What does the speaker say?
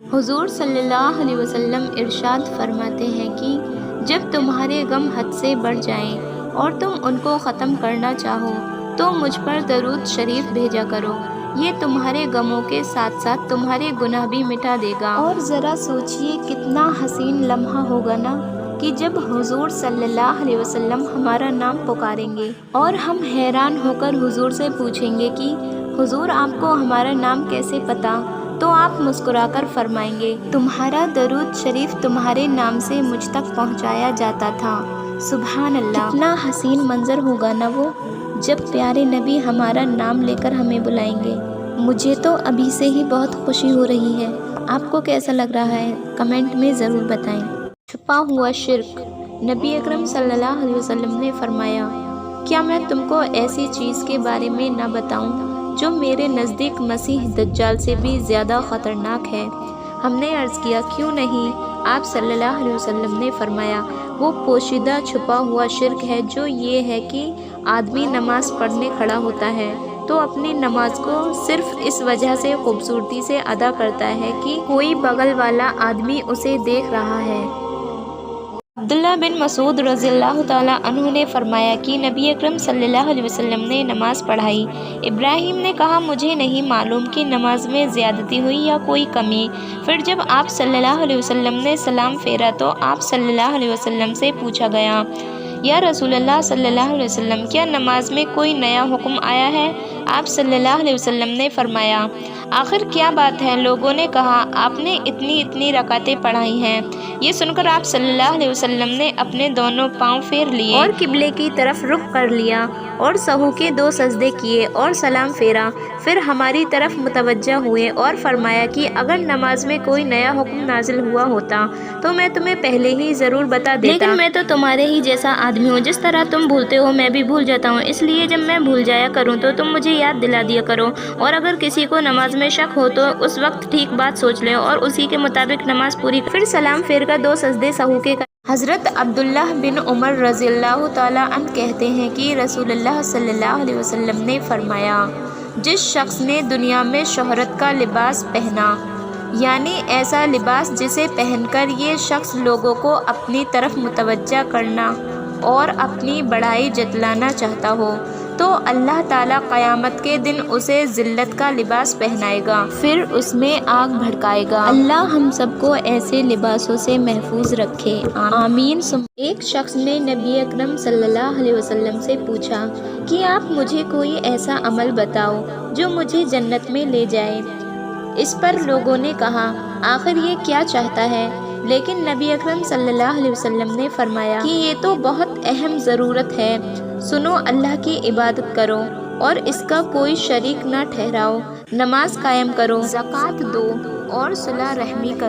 हुजूर सल्लल्लाहु अलैहि वसल्लम इरशाद फरमाते हैं कि जब तुम्हारे गम हद से बढ़ जाएं और तुम उनको ख़त्म करना चाहो तो मुझ पर दरूद शरीफ भेजा करो, ये तुम्हारे गमों के साथ साथ तुम्हारे गुनाह भी मिटा देगा। और ज़रा सोचिए कितना हसीन लम्हा होगा ना कि जब हुजूर सल्लल्लाहु अलैहि वसल्लम हमारा नाम पुकारेंगे और हम हैरान होकर हुजूर से पूछेंगे कि हुजूर आपको हमारा नाम कैसे पता, तो आप मुस्कुराकर फरमाएंगे तुम्हारा दरूद शरीफ तुम्हारे नाम से मुझ तक पहुंचाया जाता था। सुभान अल्लाह, कितना हसीन मंजर होगा ना वो जब प्यारे नबी हमारा नाम लेकर हमें बुलाएंगे। मुझे तो अभी से ही बहुत खुशी हो रही है। आपको कैसा लग रहा है कमेंट में ज़रूर बताएं। छुपा हुआ शिर्क। नबी अकरम सल्लल्लाहु अलैहि वसल्लम ने फरमाया, क्या मैं तुमको ऐसी चीज़ के बारे में न बताऊं जो मेरे नज़दीक मसीह दज्जाल से भी ज़्यादा ख़तरनाक है। हमने अर्ज़ किया क्यों नहीं। आप सल्लल्लाहु अलैहि वसल्लम ने फरमाया, वो पोशीदा छुपा हुआ शिर्क है जो ये है कि आदमी नमाज़ पढ़ने खड़ा होता है तो अपनी नमाज को सिर्फ इस वजह से खूबसूरती से अदा करता है कि कोई बगल वाला आदमी उसे देख रहा है। अब्दुल्लाह बिन मसूद रज़ियल्लाहु ताला अन्हु ने फरमाया कि नबी अकरम सल्लल्लाहु अलैहि वसल्लम ने नमाज़ पढ़ाई। इब्राहीम ने कहा, मुझे नहीं मालूम कि नमाज में ज़्यादती हुई या कोई कमी। फिर जब आप सल्लल्लाहु अलैहि वसल्लम ने सलाम फेरा तो आप सल्लल्लाहु अलैहि वसल्लम से पूछा गया, या रसूलल्लाह सल्लल्लाहु अलैहि वसल्लम, क्या नमाज में कोई नया हुक्म आया है? आप सल्लल्लाहु अलैहि वसल्लम ने फरमाया, आखिर क्या बात है? लोगों ने कहा, आपने इतनी इतनी रकातें पढ़ाई हैं। ये सुनकर आप सल्लल्लाहु अलैहि वसल्लम ने अपने दोनों पाँव फेर लिए और किबले की तरफ रुख कर लिया और सहू के 2 सजदे किए और सलाम फेरा। फिर हमारी तरफ मुतवज्जा हुए और फरमाया कि अगर नमाज में कोई नया हुक्म नाजिल हुआ होता तो मैं तुम्हें पहले ही ज़रूर बता देता, लेकिन मैं तो तुम्हारे ही जैसा आदमी हूँ। जिस तरह तुम भूलते हो मैं भी भूल जाता हूँ, इसलिए जब मैं भूल जाया करूँ तो तुम मुझे याद दिला दिया करो। और अगर किसी को नमाज में शक हो तो उस वक्त ठीक बात सोच ले और उसी के मुताबिक नमाज पूरी। फिर सलाम फेर कर 2 सजदे सहू के। हज़रत अब्दुल्लाह बिन उमर रज़ियल्लाहु ताला अन्हु कहते हैं कि रसूलुल्लाह सल्लल्लाहु अलैहि वसल्लम ने फरमाया, जिस शख्स ने दुनिया में शोहरत का लिबास पहना, यानी ऐसा लिबास जिसे पहनकर ये शख्स लोगों को अपनी तरफ मुतवज्जा करना और अपनी बड़ाई जतलाना चाहता हो, तो अल्लाह ताला क़यामत के दिन उसे ज़िल्लत का लिबास पहनाएगा, फिर उसमें आग भड़काएगा। अल्लाह हम सबको ऐसे लिबासों से महफूज रखे, आमीन। एक शख्स ने नबी अकरम सल्लल्लाहु अलैहि वसल्लम से पूछा कि आप मुझे कोई ऐसा अमल बताओ जो मुझे जन्नत में ले जाए। इस पर लोगों ने कहा, आखिर ये क्या चाहता है? लेकिन नबी अकरम सल्लल्लाहु अलैहि वसल्लम ने फरमाया कि ये तो बहुत अहम ज़रूरत है। सुनो, अल्लाह की इबादत करो और इसका कोई शरीक न ठहराओ, नमाज कायम करो, ज़कात दो और सुलह रहमी करो।